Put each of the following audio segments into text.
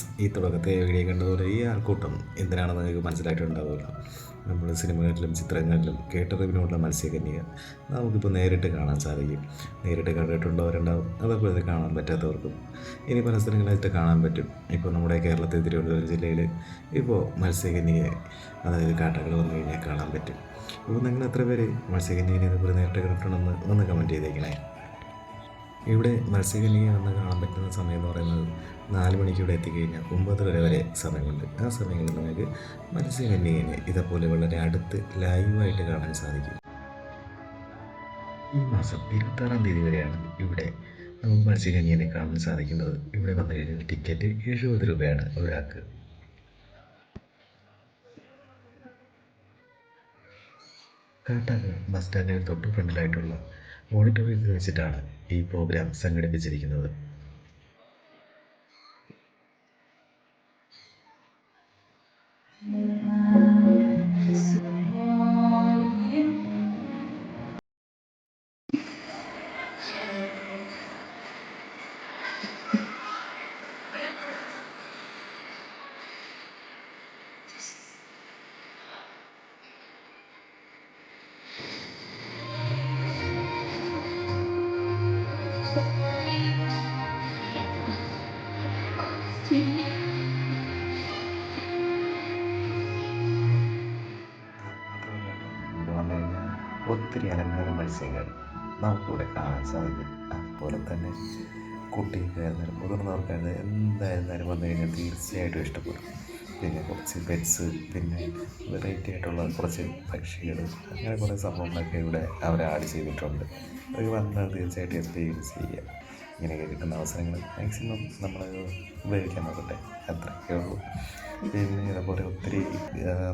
Guys, ഈ തുടക്കത്തെ video കണ്ടതുപോലെ ഈ ആൾക്കൂട്ടം എന്തിനാണെന്ന് നിങ്ങൾക്ക് മനസ്സിലായിട്ടുണ്ടാവുമല്ലോ. നമ്മൾ സിനിമകളിലും ചിത്രങ്ങളിലും കേട്ടറിവിനുള്ള മത്സ്യകന്യക നമുക്കിപ്പോൾ നേരിട്ട് കാണാൻ സാധിക്കും. നേരിട്ട് കണ്ടിട്ടുള്ളവരുണ്ടാവും, അതേപോലെ ഇത് കാണാൻ പറ്റാത്തവർക്കും ഇനി പല സ്ഥലങ്ങളായിട്ട് കാണാൻ പറ്റും. ഇപ്പോൾ നമ്മുടെ കേരളത്തിൽ തിരുവനന്തപുരം ജില്ലയിൽ ഇപ്പോൾ മത്സ്യകന്യകയെ, അതായത് കാട്ടാക്കട വന്നു കഴിഞ്ഞാൽ കാണാൻ പറ്റും. അപ്പോൾ നിങ്ങൾ എത്ര പേര് മത്സ്യകന്യകനെ ഇതുപോലെ നേരിട്ട് കണ്ടിട്ടുണ്ടെന്ന് ഒന്ന് കമൻറ്റ് ചെയ്തേക്കണേ. ഇവിടെ മത്സ്യകന്യക വന്ന് കാണാൻ പറ്റുന്ന സമയം എന്ന് പറയുന്നത് 4 മണിക്ക് ഇവിടെ എത്തിക്കഴിഞ്ഞാൽ 9:30 വരെ സമയമുണ്ട്. ആ സമയങ്ങളിൽ നമുക്ക് മത്സ്യകന്യകനെ ഇതേപോലെ വളരെ അടുത്ത് ലൈവായിട്ട് കാണാൻ സാധിക്കും. ഈ മാസം 26-ാം തീയതി വരെയാണ് ഇവിടെ നമുക്ക് മത്സ്യകന്യകനെ കാണാൻ സാധിക്കുന്നത്. ഇവിടെ വന്നു കഴിഞ്ഞാൽ ടിക്കറ്റ് 70 രൂപയാണ് ഒരാൾക്ക്. കാട്ടാക്കട ബസ് സ്റ്റാൻഡിന് തൊട്ട് ഫ്രണ്ടിലായിട്ടുള്ള ഓഡിറ്റോറിയത്തിൽ വെച്ചിട്ടാണ് ഈ പ്രോഗ്രാം സംഘടിപ്പിച്ചിരിക്കുന്നത്. ഇത് വന്നു കഴിഞ്ഞാൽ ഒത്തിരി അലങ്കാര മത്സ്യങ്ങൾ നമുക്കിവിടെ കാണാൻ സാധിക്കും. അതുപോലെ തന്നെ കുട്ടികൾക്കായിരുന്നാലും മുതിർന്നവർക്കായിരുന്നാലും എന്തായിരുന്നാലും വന്നു കഴിഞ്ഞാൽ തീർച്ചയായിട്ടും ഇഷ്ടപ്പെടും. പിന്നെ കുറച്ച് പെറ്റ്സ്, പിന്നെ വെറൈറ്റി ആയിട്ടുള്ള കുറച്ച് പക്ഷികൾ, അങ്ങനെ കുറേ സംഭവങ്ങളൊക്കെ ഇവിടെ അവർ ആഡ് ചെയ്തിട്ടുണ്ട്. അതൊക്കെ വന്നാൽ തീർച്ചയായിട്ടും എക്സ്പീരിയൻസ് ചെയ്യുക. ഇങ്ങനെയൊക്കെ കിട്ടുന്ന അവസരങ്ങൾ മാക്സിമം നമ്മൾ ഉപയോഗിക്കാൻ നോക്കട്ടെ, അത്രയൊക്കെ ഉള്ളൂ. പിന്നെ ഇതേപോലെ ഒത്തിരി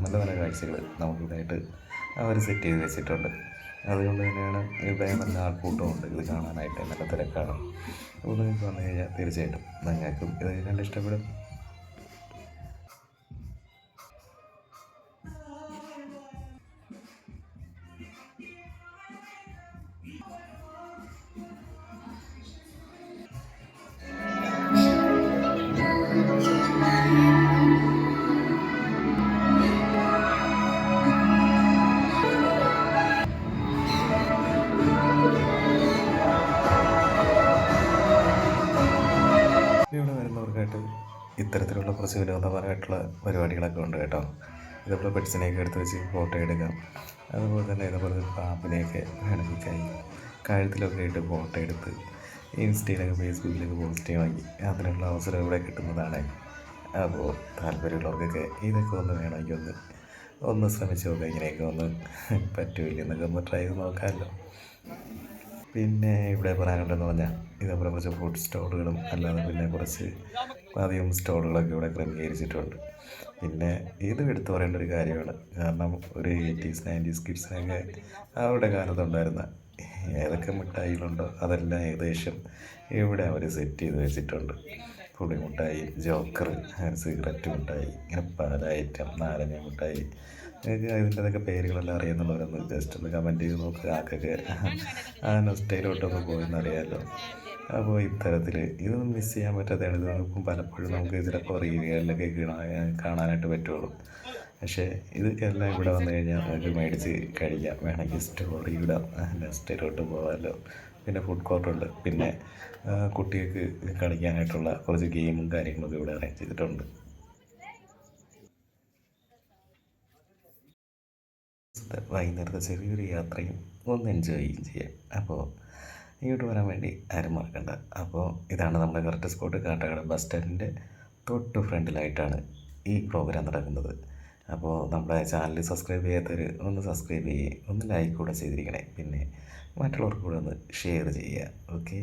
നല്ല നല്ല കാഴ്ചകൾ നമുക്കിതായിട്ട് അവർ സെറ്റ് ചെയ്ത് വെച്ചിട്ടുണ്ട്. അതുകൊണ്ട് തന്നെയാണ് ഇവിടെ നല്ല ആൾക്കൂട്ടമുണ്ട്. ഇത് കാണാനായിട്ട് നല്ല തിരക്കാണ്. അപ്പോൾ നിങ്ങൾക്ക് വന്നു കഴിഞ്ഞാൽ തീർച്ചയായിട്ടും നിങ്ങൾക്കും ഇതൊക്കെ കണ്ട് ഇഷ്ടപ്പെടും. ഇവിടെ വരുന്നവർക്കായിട്ട് ഇത്തരത്തിലുള്ള കുറച്ച് വിനോദപരമായിട്ടുള്ള പരിപാടികളൊക്കെ ഉണ്ട് കേട്ടോ. ഇതേപോലെ പെറ്റ്സിനെയൊക്കെ എടുത്ത് വെച്ച് ഫോട്ടോ എടുക്കാം. അതുപോലെ തന്നെ ഇതേപോലെ പാമ്പിനെയൊക്കെ വേണമെങ്കിൽ കഴുത്തിലൊക്കെ ഇട്ട് ഫോട്ടോ എടുത്ത് ഇൻസ്റ്റയിലൊക്കെ ഫേസ്ബുക്കിലൊക്കെ പോസ്റ്റ് ചെയ്യാമെങ്കിൽ അതിനുള്ള അവസരം ഇവിടെ കിട്ടുന്നതാണ്. അപ്പോൾ താല്പര്യമുള്ളവർക്കൊക്കെ ഇതൊക്കെ ഒന്ന് വേണമെങ്കിൽ ഒന്ന് ശ്രമിച്ച് നോക്കാം. ഇങ്ങനെയൊക്കെ ഒന്ന് പറ്റുമില്ല എന്നൊക്കെ ഒന്ന് ട്രൈ ചെയ്ത് നോക്കാമല്ലോ. പിന്നെ ഇവിടെ പറയാനുണ്ടെന്ന് പറഞ്ഞാൽ ഇതേപോലെ കുറച്ച് ഫുഡ് സ്റ്റോളുകളും അല്ലാതെ പിന്നെ കുറച്ച് അധികം സ്റ്റോളുകളൊക്കെ ഇവിടെ ക്രമീകരിച്ചിട്ടുണ്ട്. പിന്നെ ഇത് എടുത്തു പറയേണ്ട ഒരു കാര്യമാണ്. കാരണം ഒരു 80s 90s കിഡ്സിനൊക്കെ അവരുടെ കാലത്തുണ്ടായിരുന്ന ഏതൊക്കെ മിഠായികളുണ്ടോ അതെല്ലാം ഏകദേശം ഇവിടെ അവർ സെറ്റ് ചെയ്ത് വെച്ചിട്ടുണ്ട്. പുളി മിഠായി, ജോക്കർ, സിഗരറ്റ് മിഠായി, ഇങ്ങനെ പല ഐറ്റം, നാരങ്ങ മിഠായി. നിങ്ങൾക്ക് ഇതിൻ്റെതൊക്കെ പേരുകളെല്ലാം അറിയുന്നുള്ളവരൊന്ന് ജസ്റ്റ് ഒന്ന് കമൻറ്റ് ചെയ്ത് നോക്കുക. ആൾക്കൊക്കെ ആ നൊസ്റ്റയിലോട്ടൊന്ന് പോയെന്നറിയാമല്ലോ. അപ്പോൾ ഇത്തരത്തിൽ ഇതൊന്നും മിസ് ചെയ്യാൻ പറ്റാത്തതാണ്. ഇത് നമുക്കും പലപ്പോഴും നമുക്ക് ചിലപ്പോൾ റീലുകളിലൊക്കെ കാണാനായിട്ട് പറ്റുള്ളൂ. പക്ഷേ ഇതൊക്കെല്ലാം ഇവിടെ വന്നു കഴിഞ്ഞാൽ നമുക്ക് മേടിച്ച് കഴിക്കാം. വേണമെങ്കിൽ സ്റ്റോറി ഇടാം, നെക്സ്റ്റിലോട്ട് പോകാമല്ലോ. പിന്നെ ഫുഡ് കോർട്ടുണ്ട്. പിന്നെ കുട്ടികൾക്ക് കളിക്കാനായിട്ടുള്ള കുറച്ച് ഗെയിമും കാര്യങ്ങളൊക്കെ ഇവിടെ അറേഞ്ച് ചെയ്തിട്ടുണ്ട്. വൈകുന്നേരത്തെ ചെറിയൊരു യാത്രയും ഒന്ന് എൻജോയ് ചെയ്യാം. അപ്പോൾ ഇങ്ങോട്ട് വരാൻ വേണ്ടി ആരും മറക്കണ്ട. അപ്പോൾ ഇതാണ് നമ്മുടെ കറക്റ്റ് സ്പോട്ട്. കാട്ടാക്കട ബസ് സ്റ്റാൻഡിൻ്റെ തൊട്ട് ഫ്രണ്ടിലായിട്ടാണ് ഈ പ്രോഗ്രാം നടക്കുന്നത്. അപ്പോൾ നമ്മുടെ ചാനൽ സബ്സ്ക്രൈബ് ചെയ്യാത്തവർ ഒന്ന് സബ്സ്ക്രൈബ് ചെയ്യുക, ഒന്ന് ലൈക്ക് കൂടെ ചെയ്തിരിക്കണേ. പിന്നെ മറ്റുള്ളവർക്ക് കൂടെ ഒന്ന് ഷെയർ ചെയ്യുക. ഓക്കെ.